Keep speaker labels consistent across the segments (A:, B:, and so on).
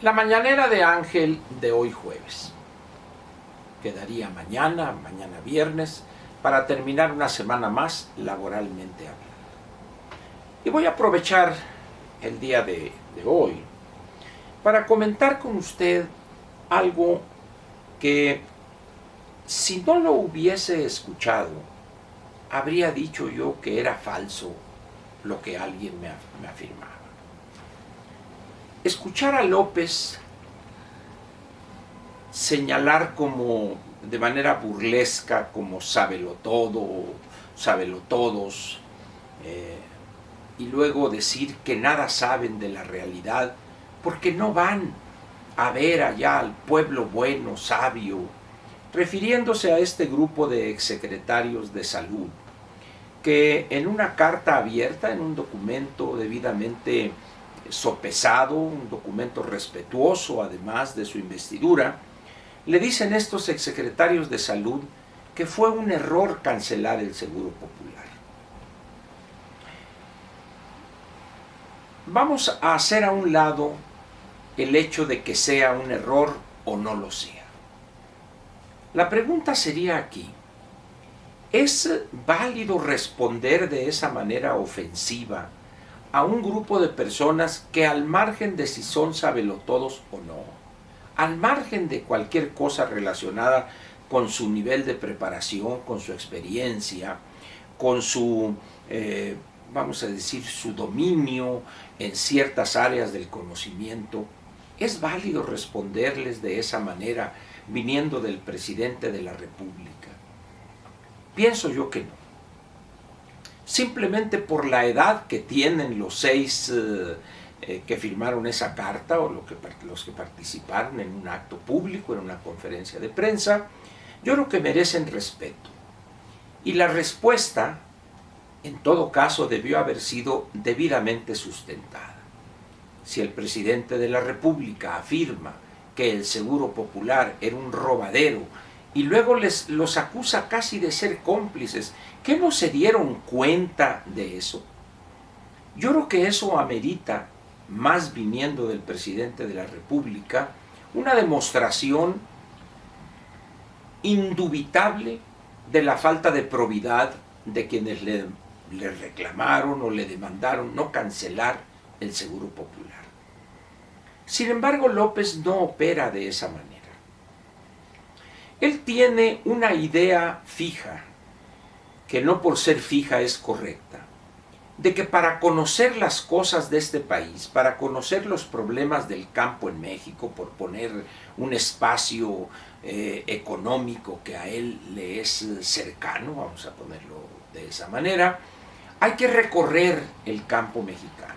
A: La mañanera de Ángel de hoy jueves. Quedaría mañana viernes, para terminar una semana más laboralmente hablando. Y voy a aprovechar el día de hoy para comentar con usted algo que, si no lo hubiese escuchado, habría dicho yo que era falso lo que alguien me afirmaba. Escuchar a López señalar como de manera burlesca, como sábelo todo, sábelo todos, y luego decir que nada saben de la realidad, porque no van a ver allá al pueblo bueno, sabio, refiriéndose a este grupo de exsecretarios de salud, que en una carta abierta, en un documento debidamente sopesado, un documento respetuoso además de su investidura, le dicen estos exsecretarios de salud que fue un error cancelar el Seguro Popular. Vamos a hacer a un lado el hecho de que sea un error o no lo sea. La pregunta sería aquí: ¿es válido responder de esa manera ofensiva a un grupo de personas que, al margen de si son sabelotodos o no, al margen de cualquier cosa relacionada con su nivel de preparación, con su experiencia, con su, vamos a decir, su dominio en ciertas áreas del conocimiento, es válido responderles de esa manera viniendo del presidente de la República? Pienso yo que no. Simplemente por la edad que tienen los 6 que firmaron esa carta, o los que participaron en un acto público, en una conferencia de prensa, yo creo que merecen respeto. Y la respuesta, en todo caso, debió haber sido debidamente sustentada. Si el presidente de la República afirma que el Seguro Popular era un robadero y luego los acusa casi de ser cómplices, ¿qué no se dieron cuenta de eso? Yo creo que eso amerita, más viniendo del presidente de la República, una demostración indubitable de la falta de probidad de quienes le reclamaron o le demandaron no cancelar el Seguro Popular. Sin embargo, López no opera de esa manera. Él tiene una idea fija, que no por ser fija es correcta, de que para conocer las cosas de este país, para conocer los problemas del campo en México, por poner un espacio económico que a él le es cercano, vamos a ponerlo de esa manera, hay que recorrer el campo mexicano,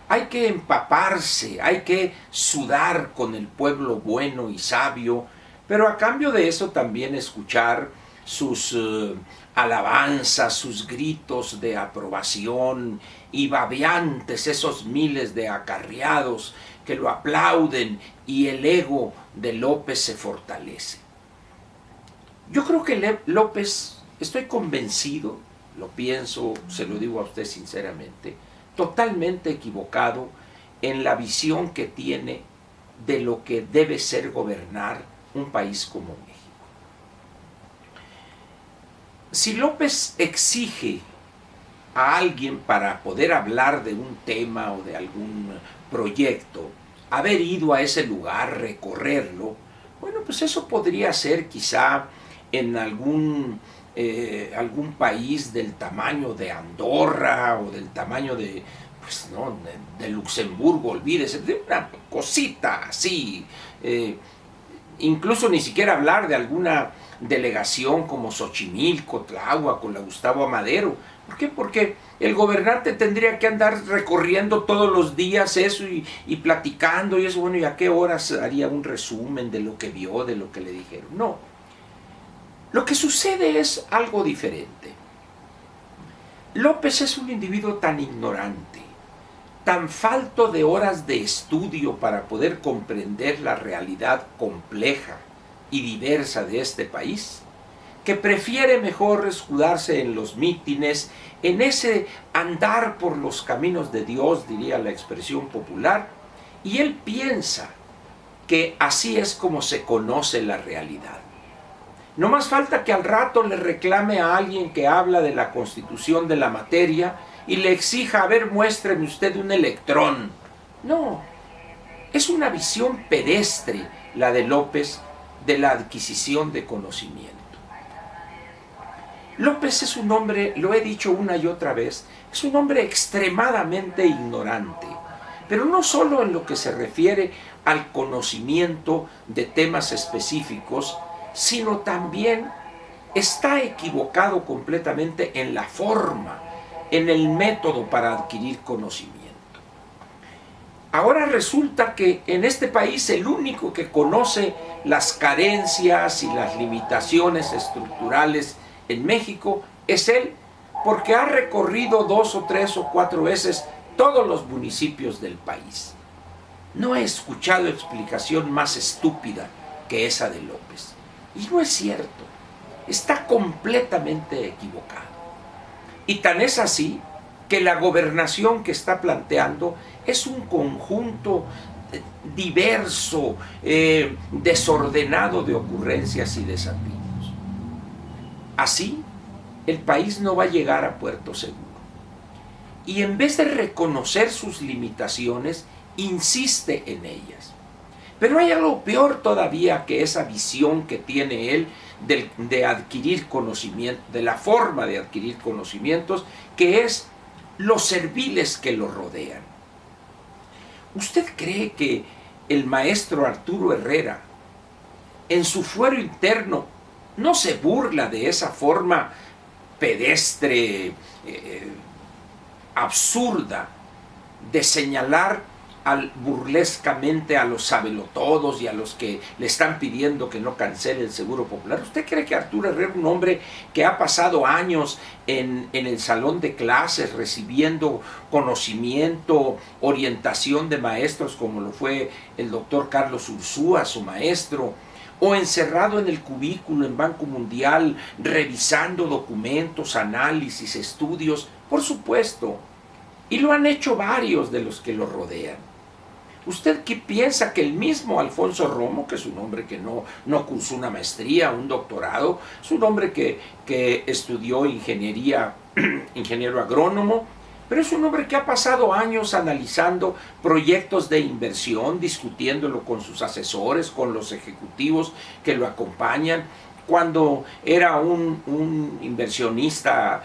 A: hay que empaparse, hay que sudar con el pueblo bueno y sabio, pero a cambio de eso también escuchar sus alabanzas, sus gritos de aprobación y babeantes, esos miles de acarreados que lo aplauden, y el ego de López se fortalece. Yo creo que López, estoy convencido, lo pienso, se lo digo a usted sinceramente, totalmente equivocado en la visión que tiene de lo que debe ser gobernar un país como México. Si López exige a alguien, para poder hablar de un tema o de algún proyecto, haber ido a ese lugar, recorrerlo, bueno, pues eso podría ser quizá en algún país del tamaño de Andorra o del tamaño de, pues no, de Luxemburgo, olvídese, de una cosita así, incluso ni siquiera hablar de alguna delegación como Xochimilco, Tláhuac, con la Gustavo Amadero. ¿Por qué? Porque el gobernante tendría que andar recorriendo todos los días eso y platicando y eso, bueno, ¿y a qué horas haría un resumen de lo que vio, de lo que le dijeron? No. Lo que sucede es algo diferente. López es un individuo tan ignorante, tan falto de horas de estudio para poder comprender la realidad compleja y diversa de este país, que prefiere mejor escudarse en los mítines, en ese andar por los caminos de Dios, diría la expresión popular, y él piensa que así es como se conoce la realidad. No más falta que al rato le reclame a alguien que habla de la constitución de la materia y le exija, a ver, muéstreme usted un electrón. No, es una visión pedestre la de López de la adquisición de conocimiento. López es un hombre, lo he dicho una y otra vez, es un hombre extremadamente ignorante, pero no solo en lo que se refiere al conocimiento de temas específicos, sino también está equivocado completamente en la forma, en el método para adquirir conocimiento. Ahora resulta que en este país el único que conoce las carencias y las limitaciones estructurales en México es él, porque ha recorrido 2 o 3 o 4 veces todos los municipios del país. No he escuchado explicación más estúpida que esa de López. Y no es cierto, está completamente equivocado. Y tan es así que la gobernación que está planteando es un conjunto diverso, desordenado de ocurrencias y desatinos. Así, el país no va a llegar a puerto seguro. Y en vez de reconocer sus limitaciones, insiste en ellas. Pero hay algo peor todavía que esa visión que tiene él de adquirir conocimiento, de la forma de adquirir conocimientos, que es los serviles que lo rodean. ¿Usted cree que el maestro Arturo Herrera, en su fuero interno, no se burla de esa forma pedestre, absurda, de señalar burlescamente a los sabelotodos y a los que le están pidiendo que no cancele el Seguro Popular? ¿Usted cree que Arturo Herrera, un hombre que ha pasado años en el salón de clases recibiendo conocimiento, orientación de maestros como lo fue el doctor Carlos Ursúa, su maestro, o encerrado en el cubículo en Banco Mundial revisando documentos, análisis, estudios? Por supuesto, y lo han hecho varios de los que lo rodean. ¿Usted qué piensa que el mismo Alfonso Romo, que es un hombre que no cursó una maestría, un doctorado, es un hombre que estudió ingeniería, ingeniero agrónomo, pero es un hombre que ha pasado años analizando proyectos de inversión, discutiéndolo con sus asesores, con los ejecutivos que lo acompañan? Cuando era un inversionista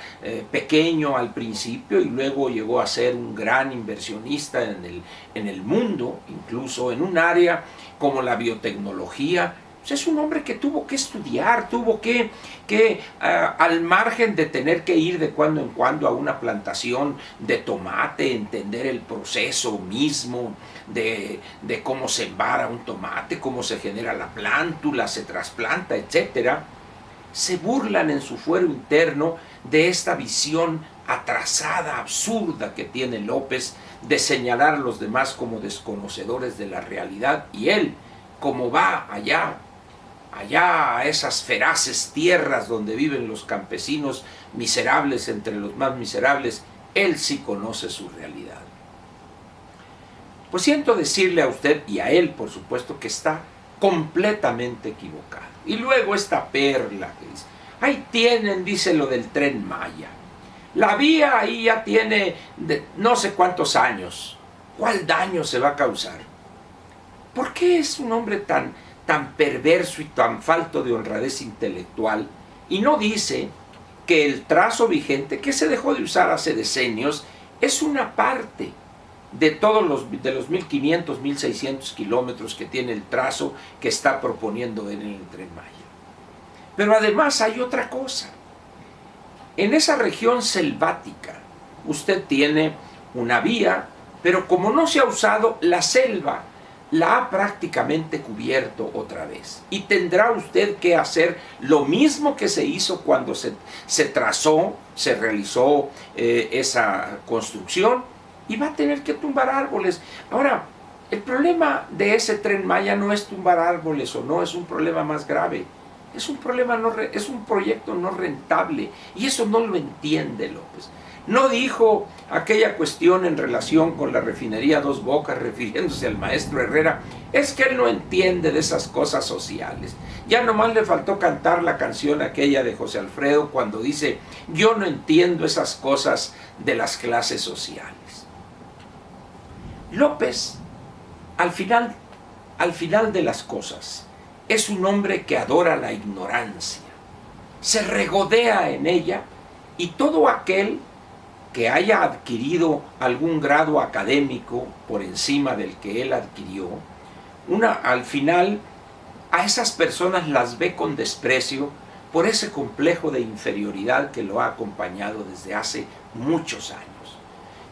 A: pequeño al principio y luego llegó a ser un gran inversionista en el mundo, incluso en un área como la biotecnología. Pues es un hombre que tuvo que estudiar, tuvo que al margen de tener que ir de cuando en cuando a una plantación de tomate, entender el proceso mismo de cómo se embara un tomate, cómo se genera la plántula, se trasplanta, etc., se burlan en su fuero interno de esta visión atrasada, absurda que tiene López de señalar a los demás como desconocedores de la realidad, y él, como va allá a esas feraces tierras donde viven los campesinos miserables entre los más miserables, él sí conoce su realidad. Pues siento decirle a usted y a él, por supuesto, que está completamente equivocado. Y luego esta perla que dice, ahí tienen, dice lo del Tren Maya. La vía ahí ya tiene no sé cuántos años. ¿Cuál daño se va a causar? ¿Por qué es un hombre tan perverso y tan falto de honradez intelectual y no dice que el trazo vigente, que se dejó de usar hace decenios, es una parte de todos los 1.500, 1.600 kilómetros que tiene el trazo que está proponiendo en el Tren Maya? Pero además hay otra cosa. En esa región selvática usted tiene una vía, pero como no se ha usado, la selva la ha prácticamente cubierto otra vez. Y tendrá usted que hacer lo mismo que se hizo cuando se trazó, se realizó esa construcción, y va a tener que tumbar árboles. Ahora, el problema de ese Tren Maya no es tumbar árboles o no, es un problema más grave. Es un problema es un proyecto no rentable, y eso no lo entiende López. No dijo aquella cuestión en relación con la refinería Dos Bocas, refiriéndose al maestro Herrera. Es que él no entiende de esas cosas sociales. Ya nomás le faltó cantar la canción aquella de José Alfredo cuando dice: yo no entiendo esas cosas de las clases sociales. López, al final de las cosas, es un hombre que adora la ignorancia, se regodea en ella, y todo aquel que haya adquirido algún grado académico por encima del que él adquirió, al final a esas personas las ve con desprecio por ese complejo de inferioridad que lo ha acompañado desde hace muchos años.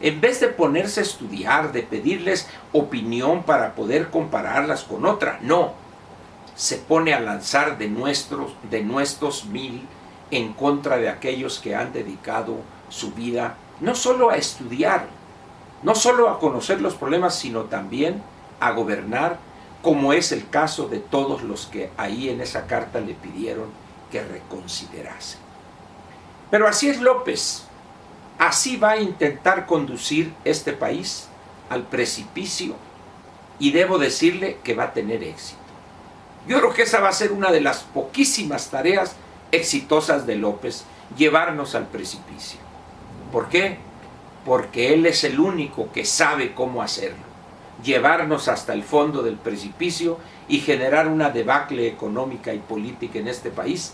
A: En vez de ponerse a estudiar, de pedirles opinión para poder compararlas con otra, no, se pone a lanzar denuestos mil en contra de aquellos que han dedicado su vida no solo a estudiar, no solo a conocer los problemas, sino también a gobernar, como es el caso de todos los que ahí en esa carta le pidieron que reconsiderase. Pero así es López. Así va a intentar conducir este país al precipicio, y debo decirle que va a tener éxito. Yo creo que esa va a ser una de las poquísimas tareas exitosas de López, llevarnos al precipicio. ¿Por qué? Porque él es el único que sabe cómo hacerlo. Llevarnos hasta el fondo del precipicio y generar una debacle económica y política en este país,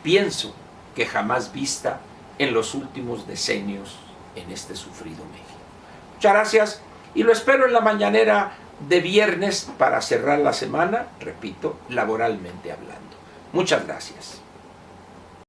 A: pienso que jamás vista en los últimos decenios en este sufrido México. Muchas gracias, y lo espero en la mañanera de viernes para cerrar la semana, repito, laboralmente hablando. Muchas gracias.